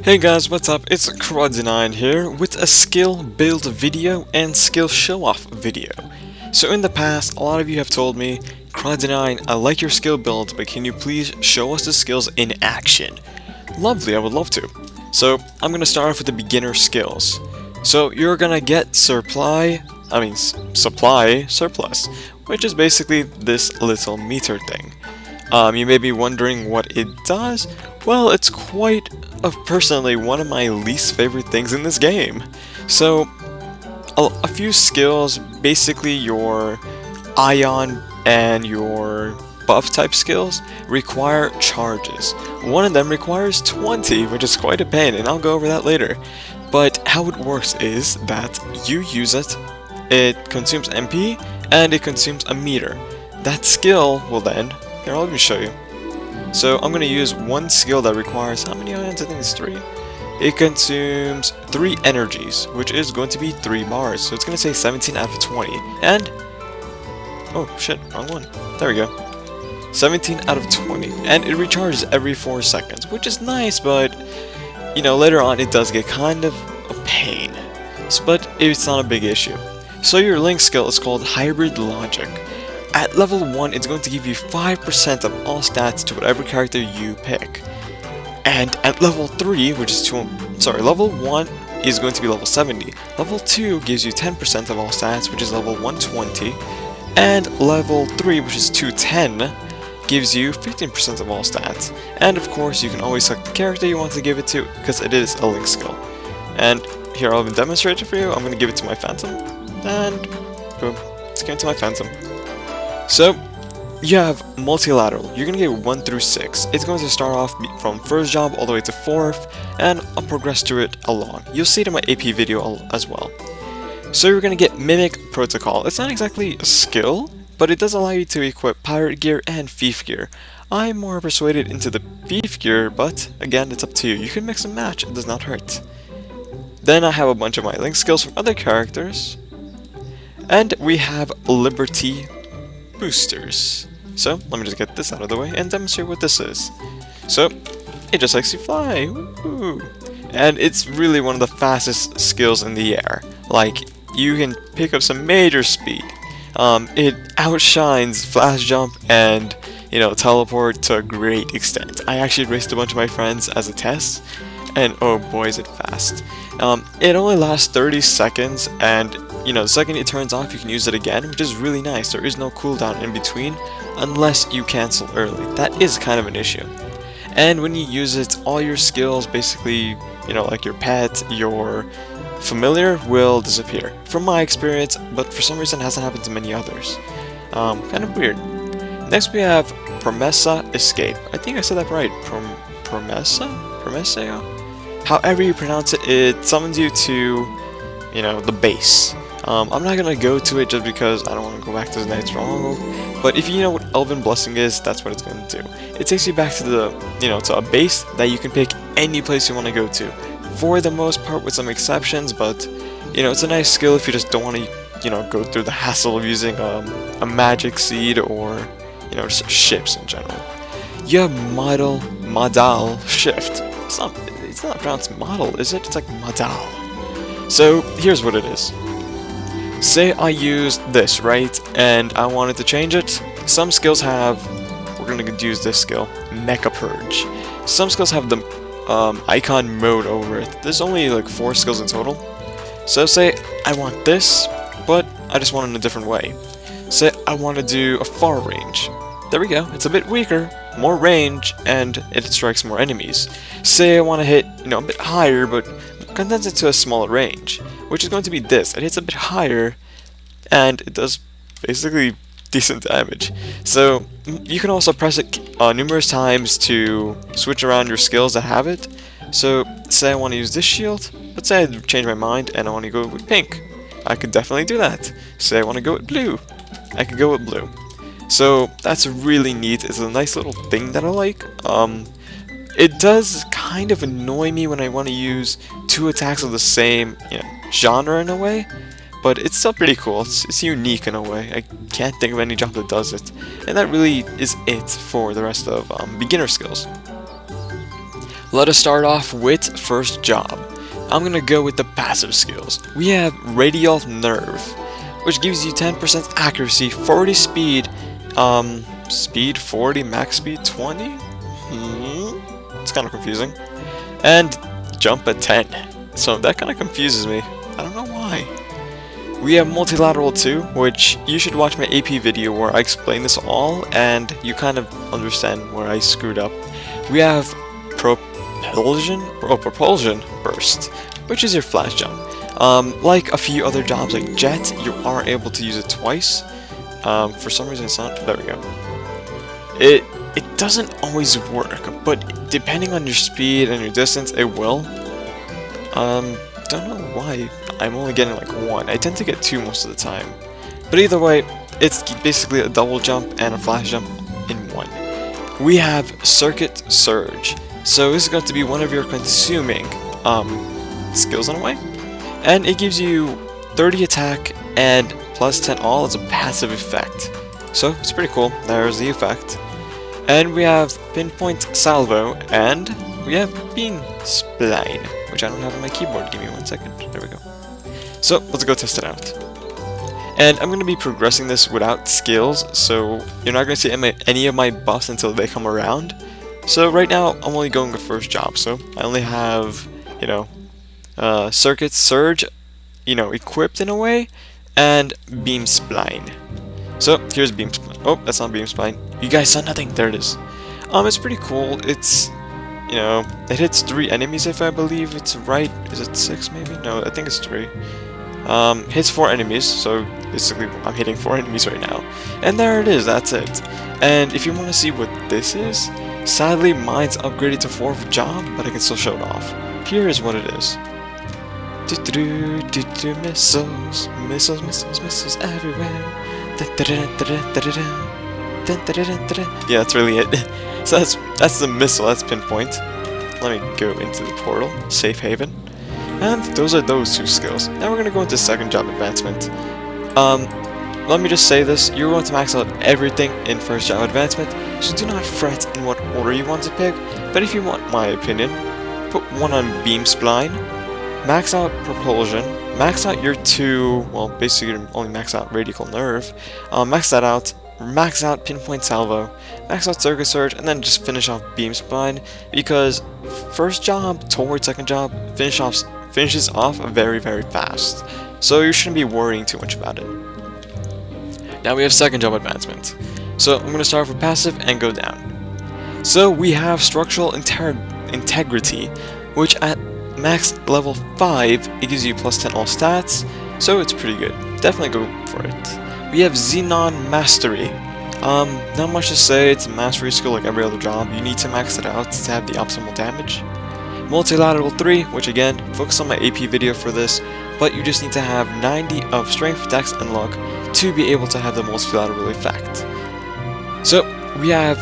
Hey guys, what's up? It's KraDeNine here with a skill build video and skill show off video. So in the past, a lot of you have told me, KraDeNine, I like your skill build, but can you please show us the skills in action? Lovely, I would love to. So I'm gonna start off with the beginner skills. So you're gonna get supply surplus, which is basically this little meter thing. You may be wondering what it does. Well, it's quite personally one of my least favorite things in this game. So, a few skills, basically your ion and your buff type skills, require charges. One of them requires 20, which is quite a pain, and I'll go over that later. But how it works is that you use it, it consumes MP, and it consumes a meter. That skill will then, here, let me show you. So I'm going to use one skill that requires, how many ions? I think it's 3. It consumes 3 energies, which is going to be 3 bars. So it's going to say 17 out of 20. And, oh shit, wrong one. There we go. 17 out of 20. And it recharges every 4 seconds, which is nice, but, you know, later on it does get kind of a pain. But it's not a big issue. So your link skill is called Hybrid Logic. At level 1, it's going to give you 5% of all stats to whatever character you pick. And at level 3, which is level 1 is going to be level 70. Level 2 gives you 10% of all stats, which is level 120. And level 3, which is 210, gives you 15% of all stats. And of course, you can always select the character you want to give it to, because it is a link skill. And here, I'll demonstrate it for you. I'm going to give it to my Phantom. And boom, it's given to my Phantom. So, you have multilateral. You're going to get 1 through 6. It's going to start off from first job all the way to 4th, and I'll progress through it along. You'll see it in my AP video as well. So you're going to get Mimic Protocol. It's not exactly a skill, but it does allow you to equip Pirate Gear and Thief Gear. I'm more persuaded into the Thief Gear, but again, it's up to you. You can mix and match, it does not hurt. Then I have a bunch of my link skills from other characters. And we have Liberty Boosters. So, let me just get this out of the way and demonstrate what this is. So, it just lets you fly. Woo! And it's really one of the fastest skills in the air. Like, you can pick up some major speed. It outshines Flash Jump and, you know, Teleport to a great extent. I actually raced a bunch of my friends as a test, and oh boy is it fast. It only lasts 30 seconds, and you know, the second it turns off, you can use it again, which is really nice. There is no cooldown in between, unless you cancel early. That is kind of an issue. And when you use it, all your skills, basically, you know, like your pet, your familiar, will disappear. From my experience, but for some reason it hasn't happened to many others. Kind of weird. Next we have Promesa Escape. I think I said that right. Promesa? However you pronounce it, it summons you to, you know, the base. I'm not gonna go to it just because I don't want to go back to the Knight's Stronghold, but if you know what Elven Blessing is, that's what it's going to do. It takes you back to the, you know, to a base that you can pick any place you want to go to. For the most part, with some exceptions, but, you know, it's a nice skill if you just don't want to, you know, go through the hassle of using a magic seed or, you know, just ships in general. You have Modal Shift. It's not pronounced model, is it? It's like Modal. So, here's what it is. Say I used this, right, and I wanted to change it. Some skills have, we're going to use this skill, Mecha Purge. Some skills have the icon mode over it. There's only like 4 skills in total. So say I want this, but I just want it in a different way. Say I want to do a far range. There we go, it's a bit weaker, more range, and it strikes more enemies. Say I want to hit, you know, a bit higher, but condense it to a smaller range, which is going to be this. It hits a bit higher, and it does basically decent damage. So you can also press it numerous times to switch around your skills that have it. So say I want to use this shield, but say I change my mind and I want to go with pink. I could definitely do that. Say I want to go with blue. I could go with blue. So that's really neat. It's a nice little thing that I like. It does kind of annoy me when I want to use 2 attacks of the same, you know, genre in a way, but it's still pretty cool. It's unique in a way. I can't think of any job that does it, and that really is it for the rest of beginner skills. let us start off with first job. I'm gonna go with the passive skills. We have Radial Nerve, which gives you 10% accuracy, 40 speed, speed 40, max speed 20? It's kind of confusing. And jump at 10. So that kind of confuses me. I don't know why. We have Multilateral 2, which you should watch my AP video where I explain this all, and you kind of understand where I screwed up. We have Propulsion Burst, which is your flash jump. Like a few other jobs like Jet, you are able to use it twice. For some reason it's not. There we go. It doesn't always work, but depending on your speed and your distance, it will. Don't know why I'm only getting like 1. I tend to get 2 most of the time. But either way, it's basically a double jump and a flash jump in 1. We have Circuit Surge. So this is going to be one of your consuming skills in a way. And it gives you 30 attack and plus 10 all as a passive effect. So it's pretty cool. There's the effect. And we have Pinpoint Salvo, and we have Beam Spline, which I don't have on my keyboard. Give me 1 second. There we go. So let's go test it out. And I'm going to be progressing this without skills, so you're not going to see any of my buffs until they come around. So right now I'm only going with first job, so I only have, Circuit Surge, equipped in a way, and Beam Spline. So here's Beam Spline. Oh, that's not Beam Spline. You guys saw nothing. There it is. It's pretty cool. It's, it hits 3 enemies if I believe it's right. Is it 6 maybe? No, I think it's 3. Hits 4 enemies, so basically I'm hitting 4 enemies right now. And there it is, that's it. And if you want to see what this is, sadly mine's upgraded to 4th job, but I can still show it off. Here is what it is. Missiles, missiles, missiles, missiles everywhere. Yeah, that's really it. So that's the missile, that's Pinpoint. Let me go into the portal, Safe Haven. And those are those 2 skills. Now we're going to go into second job advancement. Let me just say this, you're going to max out everything in first job advancement, so do not fret in what order you want to pick, but if you want my opinion, put 1 on Beam Spline, max out Propulsion, max out your 2, well basically you only max out Radial Nerve, max that out, max out Pinpoint Salvo, max out Circuit Surge, and then just finish off Beam Spline, because first job towards second job finishes off very, very fast. So you shouldn't be worrying too much about it. Now we have second job advancement. So I'm going to start with passive and go down. So we have Structural Integrity, which at max level 5, it gives you plus 10 all stats, so it's pretty good. Definitely go for it. We have Xenon Mastery. Not much to say, it's a mastery skill like every other job. You need to max it out to have the optimal damage. Multilateral 3, which again, focus on my AP video for this, but you just need to have 90 of Strength, Dex, and Luck to be able to have the multilateral effect. So, we have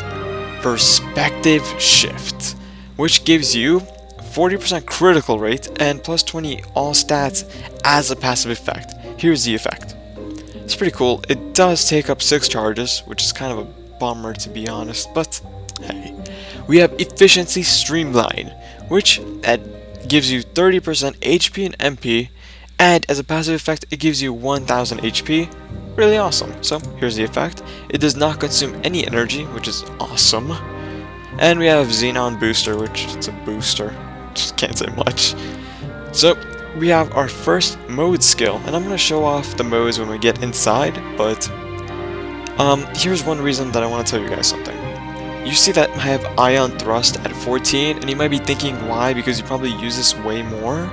Perspective Shift, which gives you 40% critical rate and plus 20 all stats as a passive effect. Here's the effect. It's pretty cool. It does take up 6 charges, which is kind of a bummer to be honest, but hey. We have Efficiency Streamline, which gives you 30% HP and MP, and as a passive effect it gives you 1000 HP. Really awesome. So here's the effect. It does not consume any energy, which is awesome. And we have Xenon Booster, which is a booster. Just can't say much. So we have our first mode skill, and I'm going to show off the modes when we get inside, but here's one reason that I want to tell you guys something. You see that I have Ion Thrust at 14, and you might be thinking why, because you probably use this way more.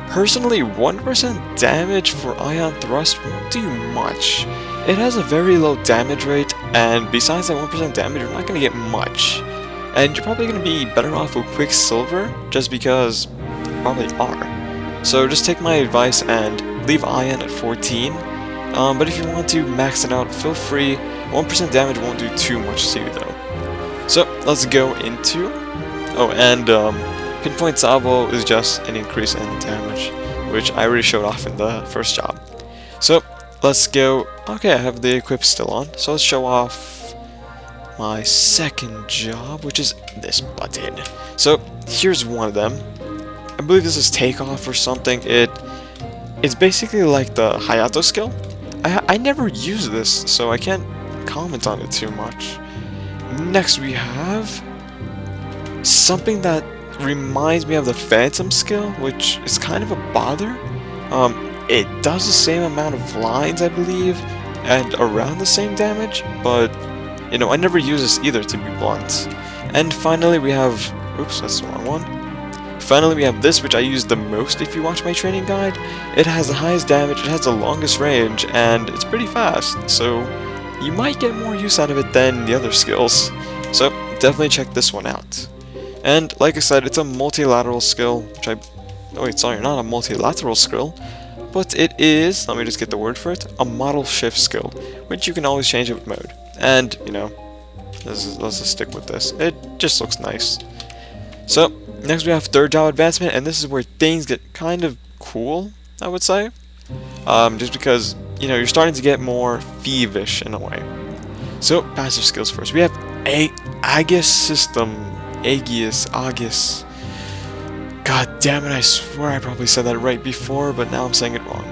Personally, 1% damage for Ion Thrust won't do much. It has a very low damage rate, and besides that 1% damage, you're not going to get much. And you're probably going to be better off with Quicksilver, just because you probably are. So just take my advice and leave Ion at 14. But if you want to max it out, feel free. 1% damage won't do too much to you though. So let's go into... Oh, and Pinpoint Salvo is just an increase in damage, which I already showed off in the first job. So let's go... Okay, I have the equip still on, so let's show off my second job, which is this button. So here's one of them. I believe this is takeoff or something. It's basically like the Hayato skill. I never use this, so I can't comment on it too much. Next we have something that reminds me of the Phantom skill, which is kind of a bother. It does the same amount of lines, I believe, and around the same damage, but you know, I never use this either, to be blunt. And finally we have, oops, that's the wrong one. Finally we have this, which I use the most if you watch my training guide. It has the highest damage, it has the longest range, and it's pretty fast, so you might get more use out of it than the other skills. So definitely check this one out. And like I said, it's a multilateral skill, which oh wait, sorry, not a multilateral skill, but it is, let me just get the word for it, a model shift skill, which you can always change it with mode. And, you know, let's just stick with this. It just looks nice. So, next we have third job advancement, and this is where things get kind of cool, I would say. Just because, you know, you're starting to get more thievish in a way. So, passive skills first. We have Aegis system. Aegis. God damn it, I swear I probably said that right before, but now I'm saying it wrong.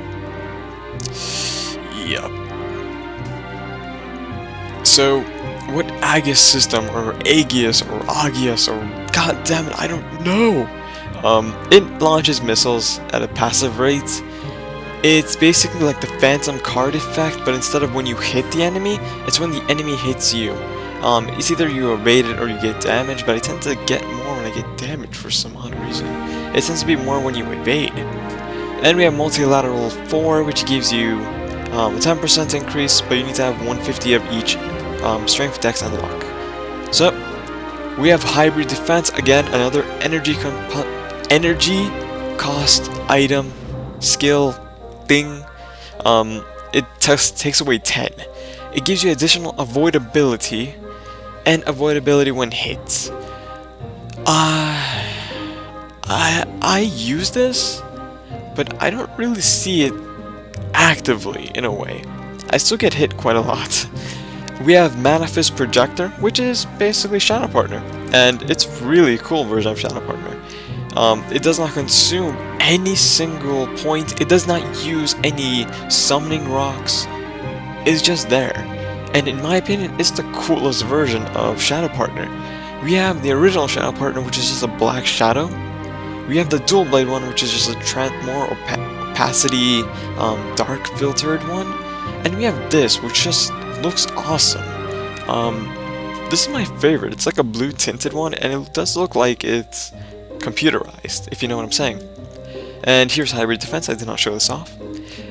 Yup. So, what Aegis system, or Aegis, or Aegis, or god damn it, I don't know. It launches missiles at a passive rate. It's basically like the Phantom card effect, but instead of when you hit the enemy, it's when the enemy hits you. It's either you evade it or you get damaged, but I tend to get more when I get damaged for some odd reason. It tends to be more when you evade. Then we have Multilateral 4, which gives you a 10% increase, but you need to have 150 of each strength, dex, and luck. So, we have Hybrid Defense, again, another energy cost item, skill, thing. It takes away 10. It gives you additional avoidability, and avoidability when hit. I use this, but I don't really see it actively, in a way. I still get hit quite a lot. We have Manifest Projector, which is basically Shadow Partner, and it's really cool version of Shadow Partner. It does not consume any single point, it does not use any summoning rocks, it's just there. And in my opinion, it's the coolest version of Shadow Partner. We have the original Shadow Partner, which is just a black shadow. We have the Dual Blade one, which is just a more opacity, dark filtered one. And we have this, which just looks awesome. This is my favorite. It's like a blue tinted one, and it does look like it's computerized, if you know what I'm saying. And here's Hybrid Defense, I did not show this off.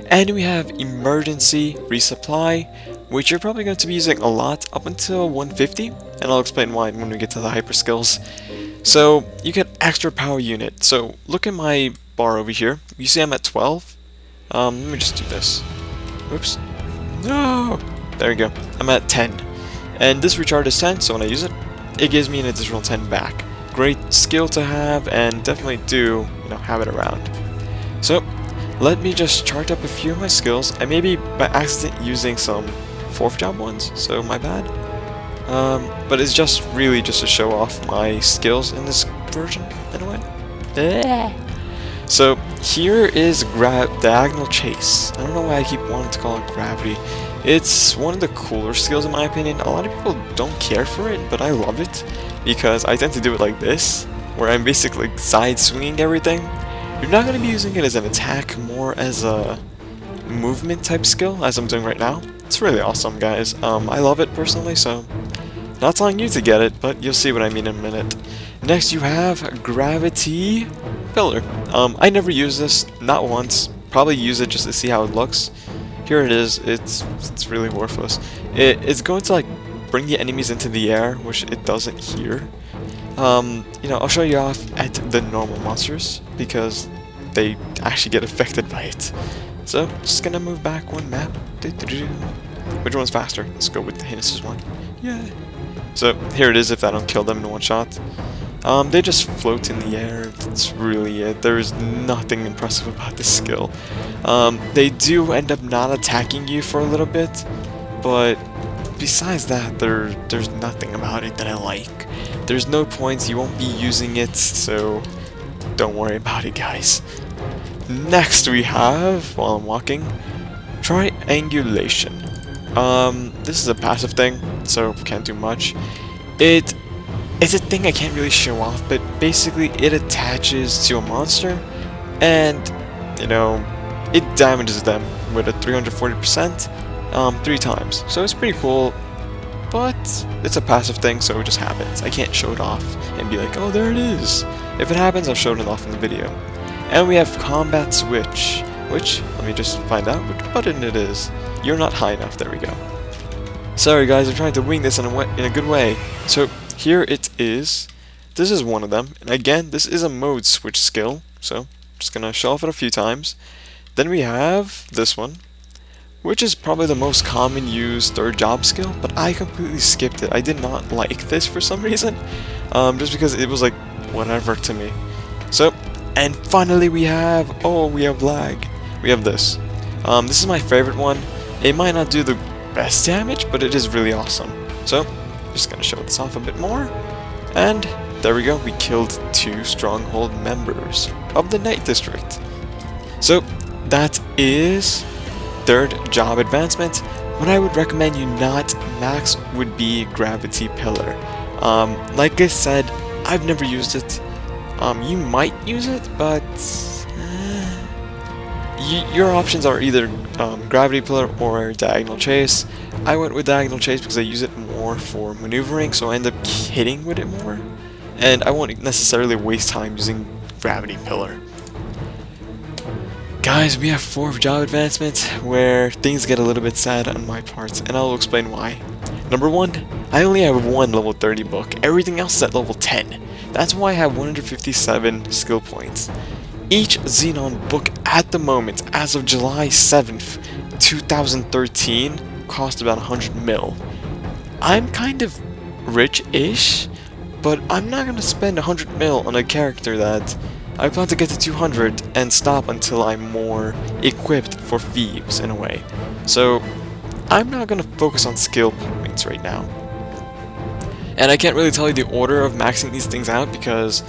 And we have Emergency Resupply, which you're probably going to be using a lot up until 150, and I'll explain why when we get to the Hyperskills. So, you get extra power unit. So, look at my bar over here. You see I'm at 12? Let me just do this. Oops. No! There we go. I'm at 10. And this recharge is 10, so when I use it, it gives me an additional 10 back. Great skill to have, and definitely do, you know, have it around. So, let me just chart up a few of my skills. I may be by accident using some 4th job ones, so my bad. But it's just really just to show off my skills in this version, in a way. So here is Diagonal Chase. I don't know why I keep wanting to call it Gravity. It's one of the cooler skills in my opinion. A lot of people don't care for it, but I love it because I tend to do it like this, where I'm basically side swinging everything. You're not going to be using it as an attack, more as a movement type skill, as I'm doing right now. It's really awesome, guys. I love it personally, so not telling you to get it, but you'll see what I mean in a minute. Next, you have Gravity Pillar. I never use this, not once. Probably use it just to see how it looks. Here it is. It's really worthless. It's going to like bring the enemies into the air, which it doesn't here. You know, I'll show you off at the normal monsters because they actually get affected by it. So, just gonna move back one map. Which one's faster? Let's go with the Heinous one. Yeah. So, here it is if I don't kill them in one shot. They just float in the air. That's really it. There is nothing impressive about this skill. They do end up not attacking you for a little bit, but besides that, there's nothing about it that I like. There's no points, you won't be using it, so don't worry about it, guys. Next we have, while I'm walking, triangulation. This is a passive thing, so can't do much. It's a thing I can't really show off, but basically it attaches to a monster, and, you know, it damages them with a 340%, 3 times. So it's pretty cool, but it's a passive thing, so it just happens. I can't show it off and be like, oh, there it is. If it happens, I'll show it off in the video. And we have combat switch, which, let me just find out which button it is. You're not high enough, there we go. Sorry guys, I'm trying to wing this in a good way. So here it is. This is one of them, and again, this is a mode switch skill, so I'm just gonna show off it a few times. Then we have this one, which is probably the most common used third job skill, but I completely skipped it. I did not like this for some reason, just because it was like whatever to me. So, and finally we have lag. We have this. This is my favorite one. It might not do the best damage, but it is really awesome. So, just gonna show this off a bit more, and there we go. We killed 2 stronghold members of the Night District. So that is third job advancement. What I would recommend you not max would be Gravity Pillar. Like I said, I've never used it. You might use it, but your options are either Gravity Pillar or Diagonal Chase. I went with Diagonal Chase because I use it more for maneuvering, so I end up hitting with it more. And I won't necessarily waste time using Gravity Pillar. Guys, we have 4 job advancements where things get a little bit sad on my part, and I'll explain why. Number 1, I only have 1 level 30 book, everything else is at level 10. That's why I have 157 skill points. Each Xenon book at the moment, as of July 7th, 2013, cost about 100 mil. I'm kind of rich-ish, but I'm not going to spend 100 mil on a character that I plan to get to 200 and stop until I'm more equipped for thieves in a way. So I'm not going to focus on skill points right now. And I can't really tell you the order of maxing these things out because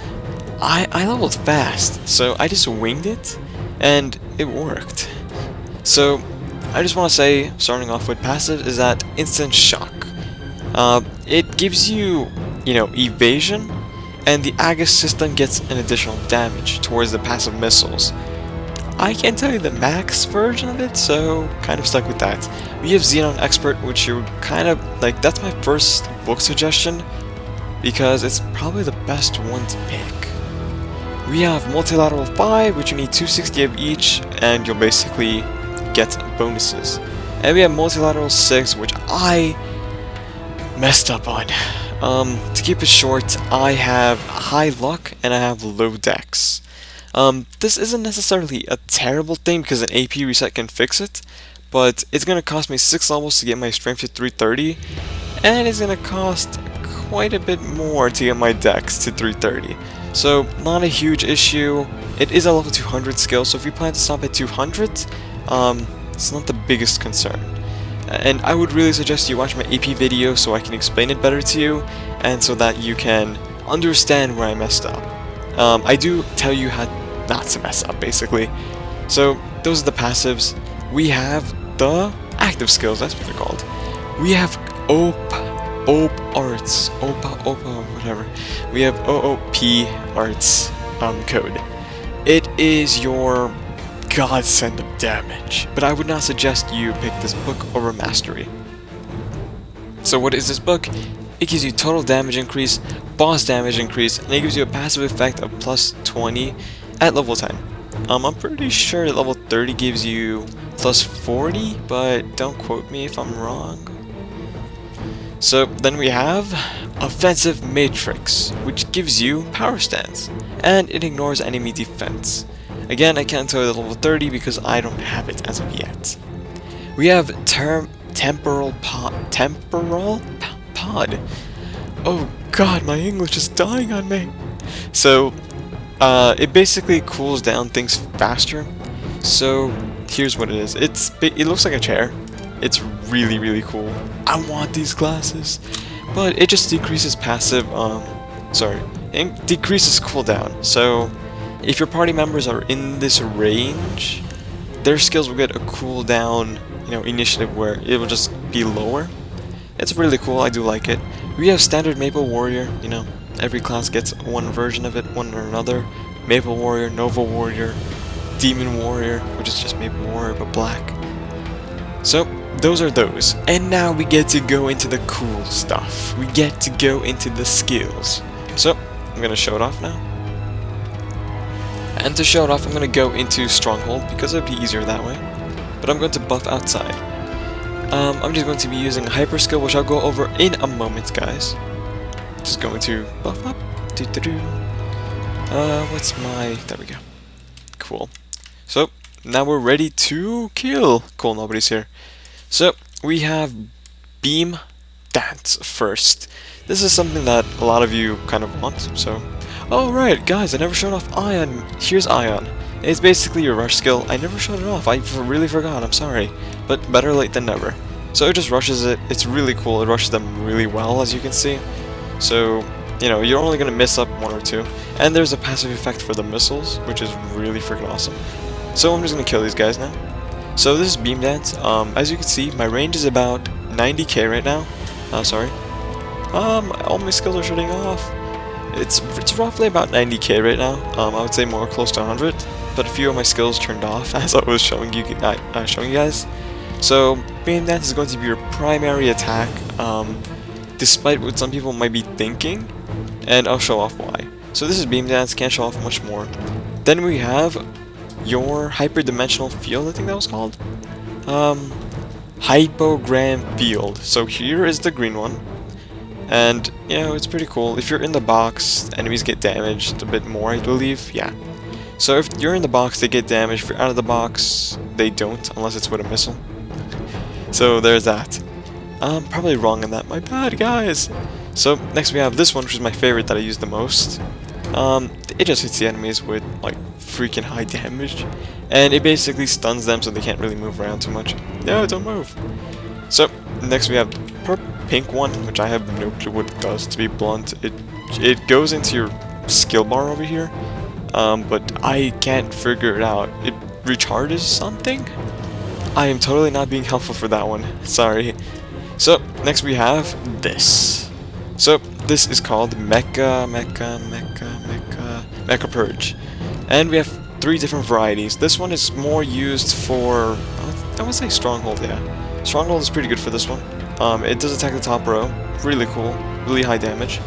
I leveled fast, so I just winged it and it worked. So I just want to say, starting off with passive, is that Instant Shock. It gives you, evasion, and the Aegis system gets an additional damage towards the passive missiles. I can't tell you the max version of it, so kind of stuck with that. We have Xenon Expert, which you kind of, that's my first book suggestion, because it's probably the best one to pick. We have Multilateral 5, which you need 260 of each, and you'll basically get bonuses. And we have Multilateral 6, which I messed up on. To keep it short, I have high luck and I have low dex. This isn't necessarily a terrible thing because an AP reset can fix it, but it's going to cost me 6 levels to get my strength to 330, and it's going to cost quite a bit more to get my dex to 330. So, not a huge issue. It is a level 200 skill, so if you plan to stop at 200, it's not the biggest concern. And I would really suggest you watch my AP video so I can explain it better to you, and so that you can understand where I messed up. I do tell you how not to mess up, basically. So, those are the passives. We have the active skills, that's what they're called. We have Arts, whatever. We have OOP Arts code. It is your godsend of damage, but I would not suggest you pick this book over Mastery. So what is this book? It gives you total damage increase, boss damage increase, and it gives you a passive effect of plus 20 at level 10. I'm pretty sure that level 30 gives you plus 40, but don't quote me if I'm wrong. So then we have Offensive Matrix, which gives you power stance, and it ignores enemy defense. Again, I can't tell you the level 30 because I don't have it as of yet. We have Temporal Pod. Oh god, my English is dying on me. So, it basically cools down things faster. So, here's what it is. It looks like a chair, It's really, really cool. I want these glasses. But it just decreases passive, it decreases cooldown. So, if your party members are in this range, their skills will get a cooldown, initiative where it will just be lower. It's really cool, I do like it. We have standard Maple Warrior, every class gets one version of it, one or another. Maple Warrior, Nova Warrior, Demon Warrior, which is just Maple Warrior but black. So, those are those. And now we get to go into the cool stuff. We get to go into the skills. So, I'm gonna show it off now. And to show it off, I'm gonna go into Stronghold because it'll be easier that way. But I'm going to buff outside. I'm just going to be using Hyperscale, which I'll go over in a moment, guys. Just going to buff up. What's my... There we go. Cool. So, now we're ready to kill. Cool, nobody's here. So, we have Beam Dance first. This is something that a lot of you kind of want, so... Oh, right, guys, I never showed off Ion. Here's Ion. It's basically your rush skill. I never showed it off. I really forgot. I'm sorry. But better late than never. So it just rushes it. It's really cool. It rushes them really well, as you can see. So, you're only going to miss up one or two. And there's a passive effect for the missiles, which is really freaking awesome. So I'm just going to kill these guys now. So this is Beam Dance. As you can see, my range is about 90k right now. Sorry. All my skills are shutting off. It's roughly about 90k right now. I would say more close to 100. But a few of my skills turned off as I was showing you guys. So Beam Dance is going to be your primary attack, despite what some people might be thinking, and I'll show off why. So this is Beam Dance, can't show off much more. Then we have your hyperdimensional field, I think that was called. Hypogram field. So here is the green one. And, it's pretty cool. If you're in the box, enemies get damaged a bit more, I believe. Yeah. So if you're in the box, they get damaged. If you're out of the box, they don't, unless it's with a missile. So there's that. I'm probably wrong on that. My bad, guys. So next we have this one, which is my favorite that I use the most. It just hits the enemies with, like, freaking high damage. And it basically stuns them so they can't really move around too much. No, don't move. So, next we have the pink one, which I have no clue what it does, to be blunt. It goes into your skill bar over here. But I can't figure it out. It recharges something? I am totally not being helpful for that one. Sorry. So, next we have this. So, this is called Mecha Purge. And we have 3 different varieties. This one is more used for, I would say Stronghold, yeah. Stronghold is pretty good for this one. It does attack the top row. Really cool. Really high damage.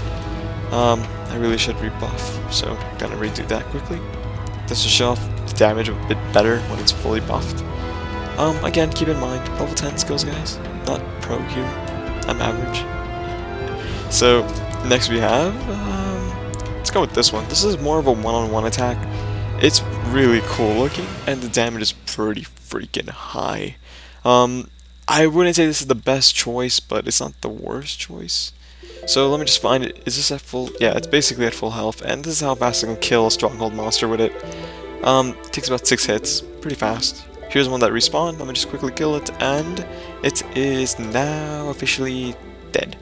I really should rebuff, so I'm gonna redo that quickly. This will show off the damage a bit better when it's fully buffed. Again, keep in mind, level 10 skills, guys. Not pro here. I'm average. So, next we have, let's go with this one. This is more of a one-on-one attack. It's really cool looking, and the damage is pretty freaking high. I wouldn't say this is the best choice, but it's not the worst choice. So let me just find it. Is this at full? Yeah, it's basically at full health, and this is how fast I can kill a Stronghold monster with it. It takes about 6 hits, pretty fast. Here's one that respawned. Let me just quickly kill it, and it is now officially dead.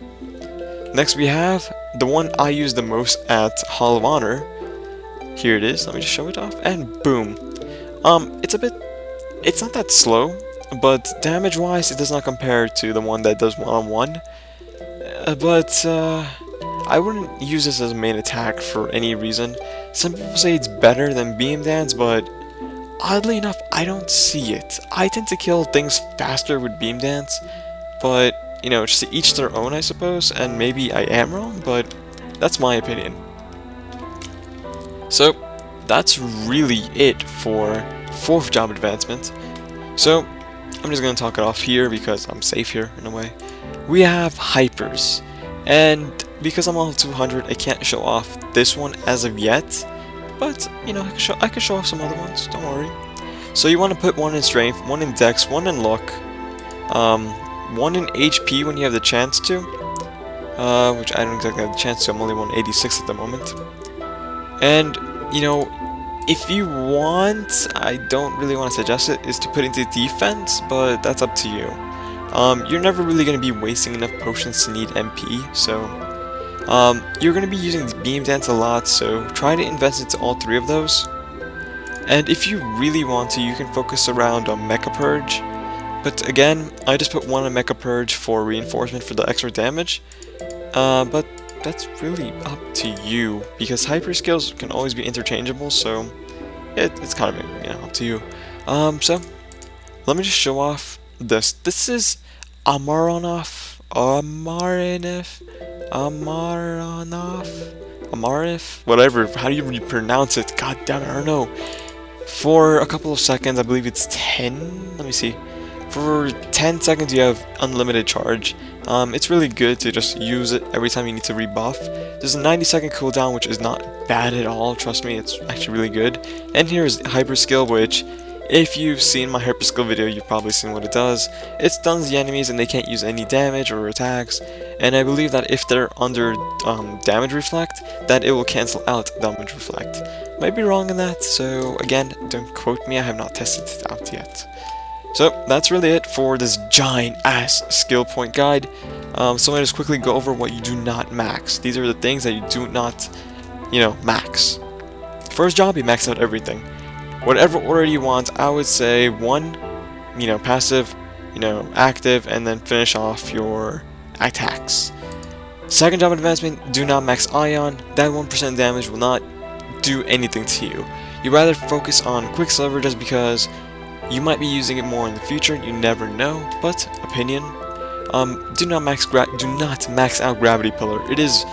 Next we have the one I use the most at Hall of Honor. Here it is. Let me just show it off, and boom. It's not that slow, but damage-wise, it does not compare to the one that does one-on-one. I wouldn't use this as a main attack for any reason. Some people say it's better than Beam Dance, but oddly enough, I don't see it. I tend to kill things faster with Beam Dance, but, just to each their own, I suppose, and maybe I am wrong, but that's my opinion. So, that's really it for 4th job advancement. So, I'm just going to talk it off here because I'm safe here, in a way. We have Hypers, and because I'm level 200, I can't show off this one as of yet, but, I can show off some other ones, don't worry. So you want to put 1 in Strength, 1 in Dex, 1 in Luck, 1 in HP when you have the chance to, which I don't exactly have the chance to, I'm only 186 at the moment. And, if you want, I don't really want to suggest it, is to put into defense, but that's up to you. you're never really going to be wasting enough potions to need MP, so you're going to be using Beam Dance a lot, so try to invest into all three of those. And if you really want to, you can focus around Mecha Purge, but again, I just put one on Mecha Purge for reinforcement for the extra damage, but that's really up to you, because Hyperscales can always be interchangeable, so it's kind of, you know, up to you. So let me just show off this. This is Amaranth, whatever, how do you pronounce it? God damn it, I don't know. For a couple of seconds, I believe it's 10, let me see. For 10 seconds you have unlimited charge. It's really good to just use it every time you need to rebuff. There's a 90-second cooldown, which is not bad at all, trust me, it's actually really good. And here's Hyperscale, which, if you've seen my Hyperscale video, you've probably seen what it does. It stuns the enemies and they can't use any damage or attacks, and I believe that if they're under damage reflect, that it will cancel out damage reflect. Might be wrong in that, so again, don't quote me, I have not tested it out yet. So that's really it for this giant ass skill point guide. So I'm going to just quickly go over what you do not max. These are the things that you do not, you know, max. First job, you max out everything. Whatever order you want, I would say 1, you know, passive, you know, active, and then finish off your attacks. Second job advancement, do not max Ion. That 1% damage will not do anything to you. You rather focus on Quicksilver just because you might be using it more in the future, you never know, but opinion. Do not max out Gravity Pillar. It is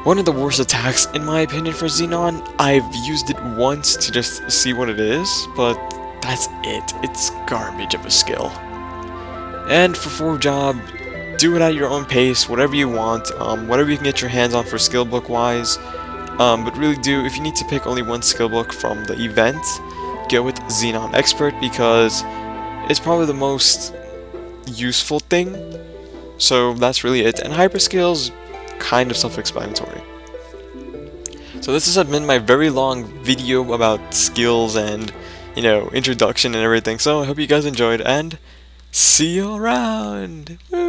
one of the worst attacks in my opinion for Xenon. I've used it once to just see what it is, but that's it. It's garbage of a skill. And for fourth job, do it at your own pace, whatever you want, whatever you can get your hands on for skill book wise. But really do, if you need to pick only one skill book from the event, go with Xenon Expert, because it's probably the most useful thing. So that's really it, and Hyperscale's kind of self-explanatory. So this has been my very long video about skills and, you know, introduction and everything, so I hope you guys enjoyed, and see you around! Woo!